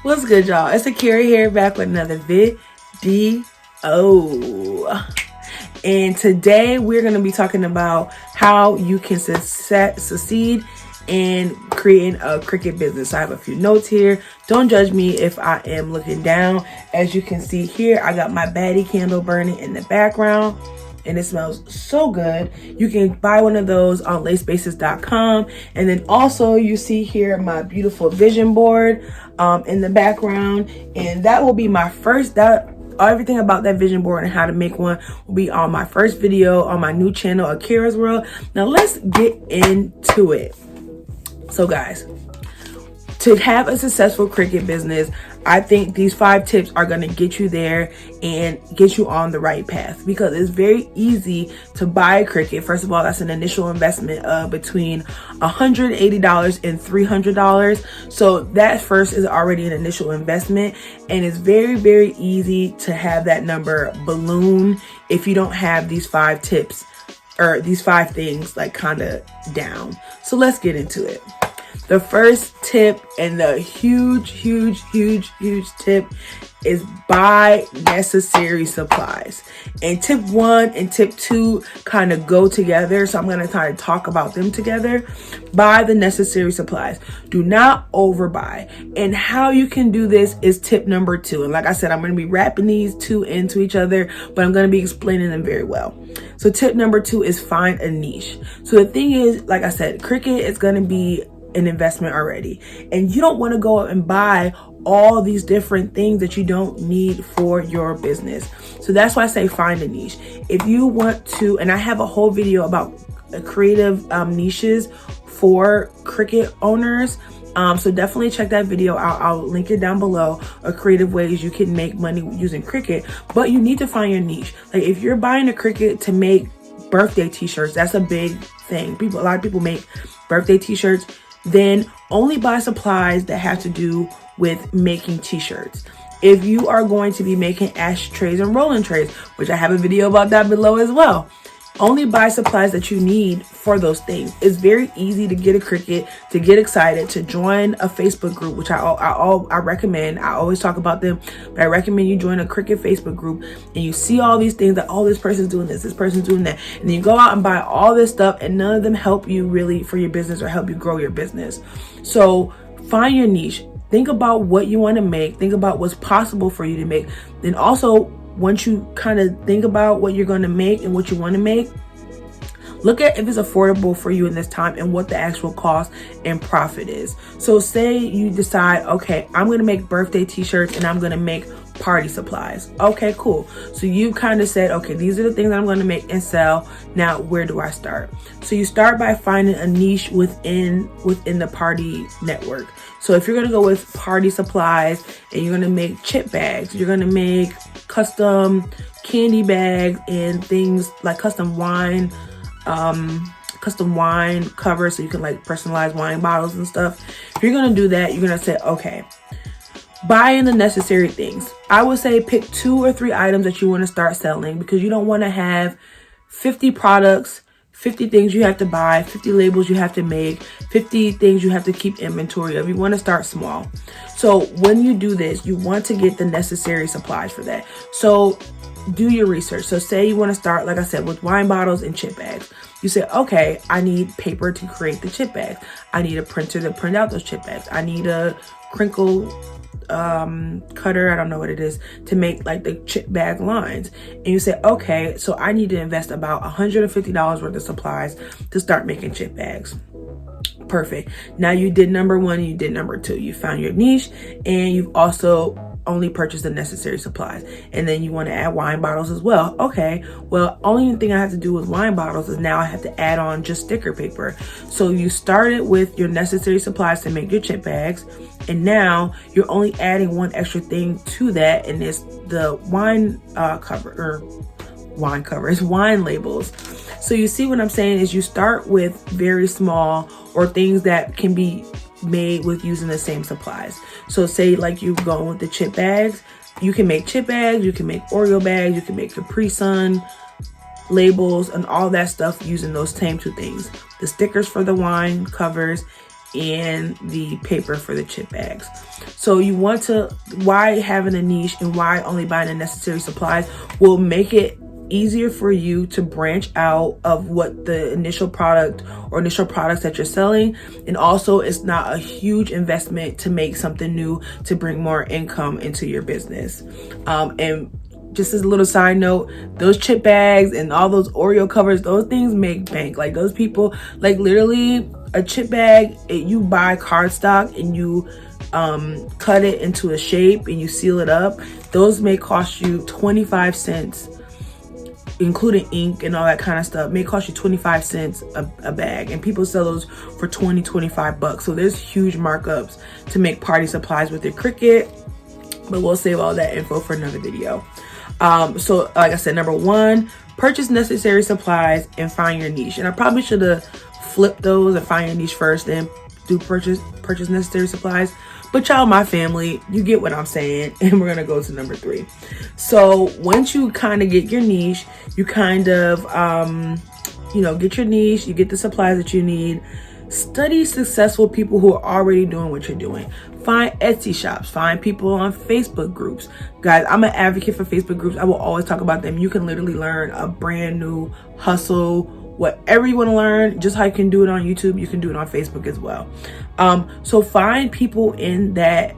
What's good, y'all? It's Akira here, back with another video. And today we're going to be talking about how you can succeed in creating a Cricut business. I have a few notes here. Don't judge me if I am looking down. As you can see here, I got my baddie candle burning in the background, and it smells so good. You can buy one of those on LacedSpaces.com. And then also you see here my beautiful vision board in the background, and that will be my first, everything about that vision board and how to make one will be on my first video on my new channel, Akira's World. Now let's get into it. So guys, to have a successful Cricut business, I think these 5 tips are going to get you there and get you on the right path, because it's very easy to buy a Cricut. First of all, that's an initial investment of between $180 and $300. So that first is already an initial investment, and it's very, very easy to have that number balloon if you don't have these 5 tips or these 5 things like kind of down. So let's get into it. The first tip, and the huge tip, is buy necessary supplies. And tip 1 and tip 2 kind of go together, so I'm going to kind of talk about them together. Buy the necessary supplies. Do not overbuy. And how you can do this is tip number 2. And like I said, I'm going to be wrapping these 2 into each other, but I'm going to be explaining them very well. So tip number 2 is find a niche. So the thing is, like I said, Cricut is going to be an investment already, and you don't want to go and buy all these different things that you don't need for your business. So that's why I say find a niche. If you want to, and I have a whole video about creative niches for Cricut owners, so definitely check that video out. I'll link it down below, creative ways you can make money using Cricut. But you need to find your niche. Like if you're buying a Cricut to make birthday t-shirts, that's a big thing. A lot of people make birthday t-shirts. Then only buy supplies that have to do with making t-shirts. If you are going to be making ashtrays and rolling trays, which I have a video about that below as well, only buy supplies that you need for those things. It's very easy to get a Cricut, to get excited, to join a Facebook group, which I recommend. I always talk about them, but I recommend you join a Cricut Facebook group, and you see all these things that, oh, this person's doing this person's doing that, and then you go out and buy all this stuff, and none of them help you really for your business or help you grow your business. So find your niche. Think about what you want to make. Think about what's possible for you to make. Then also, once you kind of think about what you're going to make and what you want to make, look at if it's affordable for you in this time and what the actual cost and profit is. So say you decide, okay, I'm going to make birthday t-shirts and I'm going to make party supplies. Okay, cool. So you kind of said, okay, these are the things that I'm going to make and sell. Now, where do I start? So you start by finding a niche within the party network. So if you're going to go with party supplies and you're going to make chip bags, you're going to make custom candy bags and things like custom wine covers, so you can like personalize wine bottles and stuff. If you're going to do that, you're going to say, okay, buy in the necessary things. I would say pick 2 or 3 items that you want to start selling, because you don't want to have 50 products, 50 things you have to buy, 50 labels you have to make, 50 things you have to keep inventory of. You want to start small. So when you do this, you want to get the necessary supplies for that. So do your research. So say you want to start, like I said, with wine bottles and chip bags. You say, okay, I need paper to create the chip bags. I need a printer to print out those chip bags. I need a crinkle cutter, I don't know what it is, to make like the chip bag lines. And you say, okay, so I need to invest about $150 worth of supplies to start making chip bags. Perfect. Now you did number 1 and you did number 2. You found your niche, and you've also only purchase the necessary supplies. And then you want to add wine bottles as well. Okay, well, only thing I have to do with wine bottles is now I have to add on just sticker paper. So you started with your necessary supplies to make your chip bags, and now you're only adding one extra thing to that, and it's the wine wine labels. So you see what I'm saying is you start with very small, or things that can be made with using the same supplies. So say like you go with the chip bags, you can make chip bags, you can make Oreo bags, you can make Capri Sun labels and all that stuff using those same 2 things. The stickers for the wine covers and the paper for the chip bags. So you want to, why having a niche and why only buying the necessary supplies will make it easier for you to branch out of what the initial product or initial products that you're selling. And also it's not a huge investment to make something new to bring more income into your business. And just as a little side note, those chip bags and all those Oreo covers, those things make bank. Like those people, like literally a chip bag, you buy cardstock and you cut it into a shape and you seal it up. Those may cost you 25 cents, including ink and all that kind of stuff. May cost you 25 cents a bag, and people sell those for 20-25 bucks. So there's huge markups to make party supplies with your Cricut, but we'll save all that info for another video. So like I said, number one, purchase necessary supplies and find your niche. And I probably should have flipped those and find your niche first, then do purchase necessary supplies. But y'all, my family, you get what I'm saying. And we're gonna go to number three. So once you kind of get your niche, you kind of get your niche, you get the supplies that you need. Study successful people who are already doing what you're doing. Find Etsy shops, find people on Facebook groups. Guys, I'm an advocate for Facebook groups. I will always talk about them. You can literally learn a brand new hustle, whatever you want to learn. Just how you can do it on YouTube, you can do it on Facebook as well. So find people in that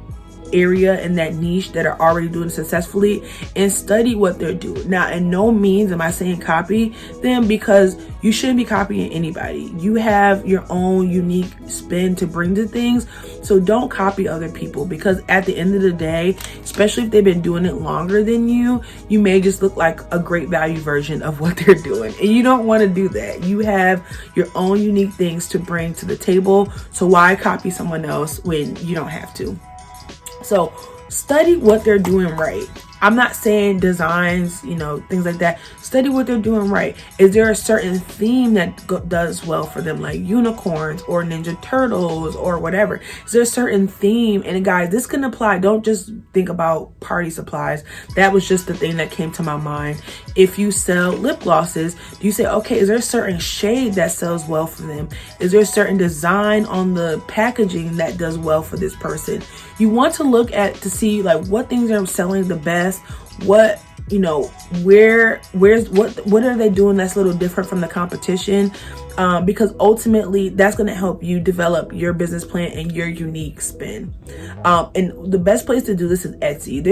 area, in that niche, that are already doing it successfully, and study what they're doing. Now, in no means am I saying copy them, because you shouldn't be copying anybody. You have your own unique spin to bring to things. So don't copy other people, because at the end of the day, especially if they've been doing it longer than you, you may just look like a great value version of what they're doing. And you don't want to do that. You have your own unique things to bring to the table. So why copy someone else when you don't have to? So study what they're doing right. I'm not saying designs, things like that. Study what they're doing right. Is there a certain theme that does well for them, like unicorns or Ninja Turtles or whatever? Is there a certain theme? And guys, this can apply. Don't just think about party supplies. That was just the thing that came to my mind. If you sell lip glosses, do you say, okay, is there a certain shade that sells well for them? Is there a certain design on the packaging that does well for this person? You want to look at to see like what things are selling the best, what what are they doing that's a little different from the competition, because ultimately that's going to help you develop your business plan and your unique spin. And the best place to do this is Etsy.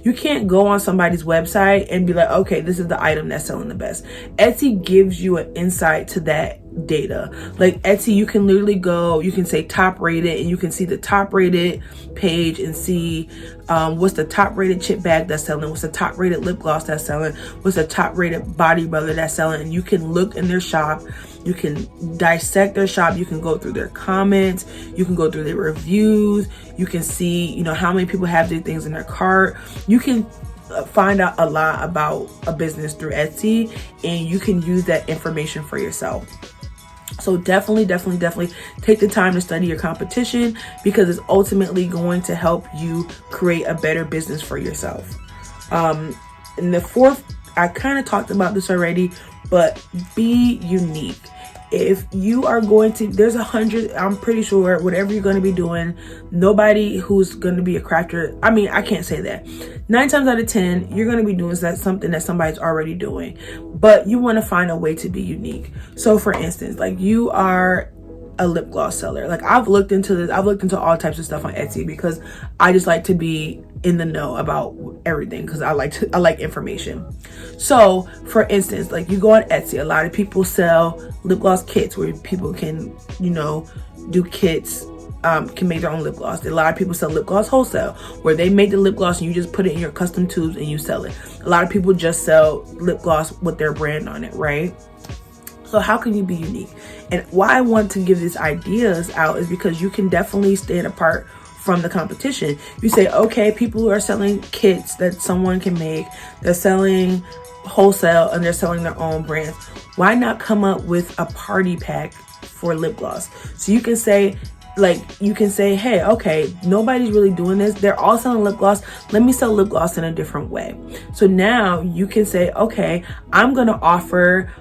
You can't go on somebody's website and be like, okay, this is the item that's selling the best. Etsy gives you an insight to that data. Like Etsy, you can literally go, you can say top rated, and you can see the top rated page and see what's the top rated chip bag that's selling, what's the top rated lip gloss that's selling, what's the top rated body butter that's selling. And you can look in their shop, you can dissect their shop, you can go through their comments, you can go through their reviews, you can see how many people have their things in their cart. You can find out a lot about a business through Etsy, and you can use that information for yourself. So definitely take the time to study your competition, because it's ultimately going to help you create a better business for yourself. And the fourth, I kind of talked about this already, but be unique. If you are going to, there's 100, I'm pretty sure whatever you're going to be doing, nobody who's going to be a crafter, I can't say that. 9 times out of 10, you're going to be doing something that somebody's already doing, but you want to find a way to be unique. So for instance, like you are a lip gloss seller. Like I've looked into this, I've looked into all types of stuff on Etsy, because I just like to be in the know about everything, because I like information. So for instance, like you go on Etsy, a lot of people sell lip gloss kits where people can do kits, can make their own lip gloss. A lot of people sell lip gloss wholesale, where they make the lip gloss and you just put it in your custom tubes and you sell it. A lot of people just sell lip gloss with their brand on it, right? So how can you be unique? And why I want to give these ideas out is because you can definitely stand apart from the competition. You say, okay, people who are selling kits that someone can make, they're selling wholesale and they're selling their own brands. Why not come up with a party pack for lip gloss? So you can say, hey, okay, nobody's really doing this. They're all selling lip gloss. Let me sell lip gloss in a different way. So now you can say, okay, I'm going to offer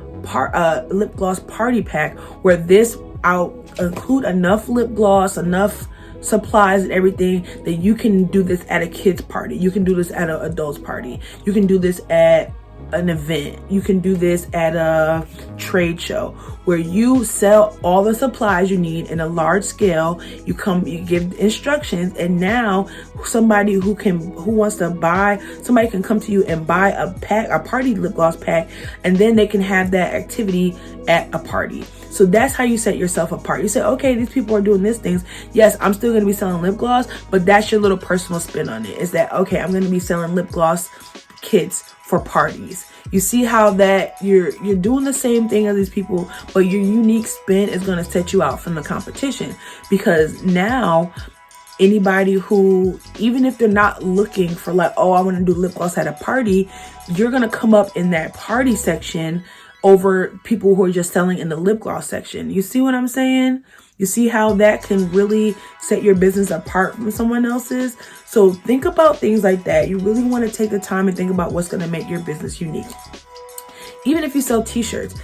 lip gloss party pack, where this include enough lip gloss, enough supplies and everything that you can do this at a kid's party. You can do this at an adult's party. You can do this at an event. You can do this at a trade show where you sell all the supplies you need in a large scale. You give instructions, and now somebody who wants to buy, somebody can come to you and buy a party lip gloss pack, and then they can have that activity at a party. So that's how you set yourself apart. You say, okay, these people are doing these things. Yes, I'm still going to be selling lip gloss, but that's your little personal spin on it. Is that, okay, I'm going to be selling lip gloss kits for parties. You see how that you're doing the same thing as these people, but your unique spin is going to set you out from the competition, because now anybody who, even if they're not looking for like, oh, I want to do lip gloss at a party, you're going to come up in that party section over people who are just selling in the lip gloss section. You see what I'm saying? You see how that can really set your business apart from someone else's? So think about things like that. You really want to take the time and think about what's going to make your business unique. Even if you sell t-shirts,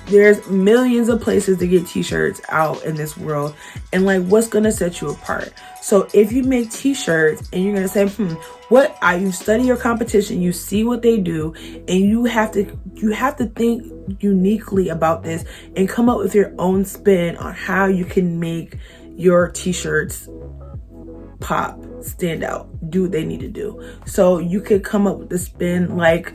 there's millions of places to get t-shirts out in this world, and like, what's gonna set you apart? So if you make t-shirts and you're gonna say, you study your competition, you see what they do, and you have to think uniquely about this and come up with your own spin on how you can make your t-shirts pop, stand out, do what they need to do. So you could come up with the spin like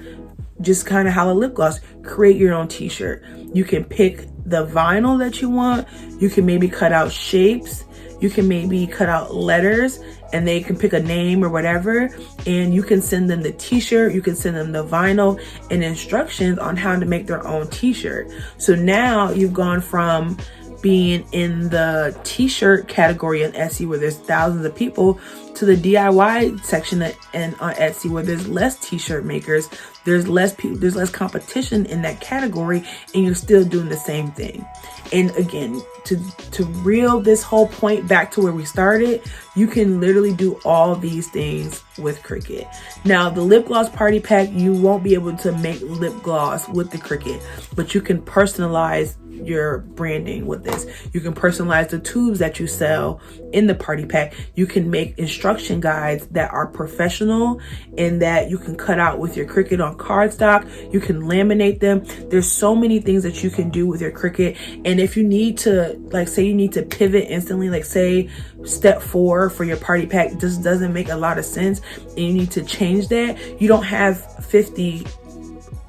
just kind of how a lip gloss, create your own t-shirt. You can pick the vinyl that you want. You can maybe cut out shapes. You can maybe cut out letters, and they can pick a name or whatever. And you can send them the t-shirt. You can send them the vinyl and instructions on how to make their own t-shirt. So now you've gone from being in the t-shirt category on Etsy where there's thousands of people to the DIY section on Etsy where there's less t-shirt makers, there's less people, there's less competition in that category, and you're still doing the same thing. And again, to reel this whole point back to where we started, you can literally do all these things with Cricut. Now, the lip gloss party pack, you won't be able to make lip gloss with the Cricut, but you can personalize your branding with this. You can personalize the tubes that you sell in the party pack. You can make instruction guides that are professional and that you can cut out with your Cricut on cardstock. You can laminate them. There's so many things that you can do with your Cricut. And if you need to, like, say you need to pivot instantly, like say step 4 for your party pack just doesn't make a lot of sense and you need to change that, you don't have 50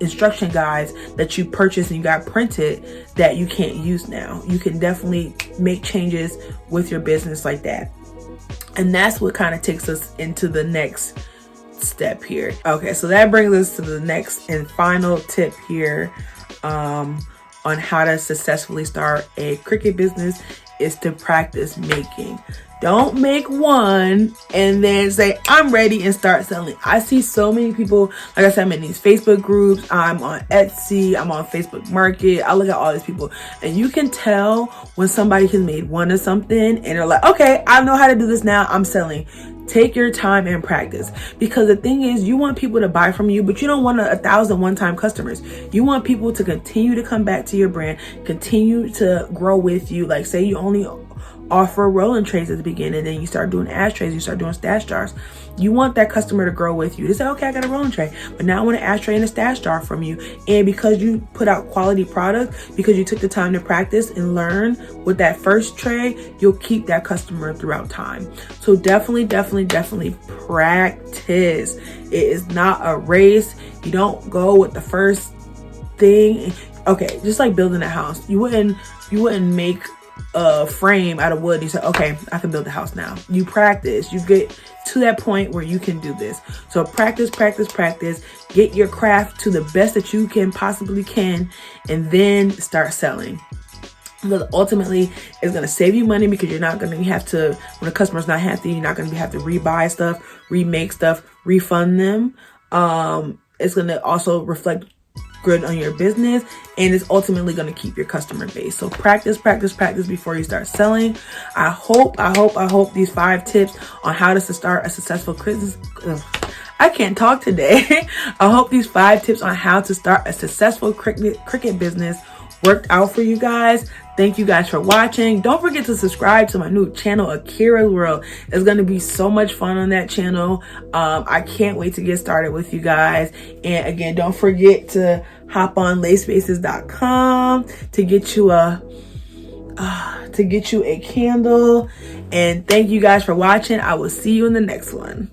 instruction guides that you purchased and you got printed that you can't use now. You can definitely make changes with your business like that. And that's what kind of takes us into the next step here. Okay, so that brings us to the next and final tip here on how to successfully start a Cricut business is to practice making. Don't make one and then say, I'm ready, and start selling. I see so many people, like I said, I'm in these Facebook groups, I'm on Etsy, I'm on Facebook Market. I look at all these people and you can tell when somebody has made one of something and they're like, okay, I know how to do this now, I'm selling. Take your time and practice, because the thing is, you want people to buy from you, but you don't want 1,000 one-time customers. You want people to continue to come back to your brand, continue to grow with you. Like say you only offer rolling trays at the beginning, then you start doing ashtrays, you start doing stash jars. You want that customer to grow with you. They say, okay, I got a rolling tray, but now I want an ashtray and a stash jar from you. And because you put out quality product, because you took the time to practice and learn with that first tray, you'll keep that customer throughout time. So definitely practice. It is not a race. You don't go with the first thing. Okay, just like building a house. You wouldn't make a frame out of wood. You say, okay, I can build a house now. You practice. You get to that point where you can do this. So practice, get your craft to the best that you can possibly can, and then start selling. Because ultimately it's going to save you money, because you're not going to have to, when a customer's not happy, you're not going to have to rebuy stuff, remake stuff, refund them. It's going to also reflect good on your business, and it's ultimately going to keep your customer base. So practice before you start selling. I hope these 5 tips on how to start a successful business. I can't talk today. I hope these 5 tips on how to start a successful Cricut business worked out for you guys. Thank you guys for watching. Don't forget to subscribe to my new channel, Akira's World. It's going to be so much fun on that channel. I can't wait to get started with you guys. And again, don't forget to hop on LacedSpaces.com to get you a candle. And thank you guys for watching. I will see you in the next one.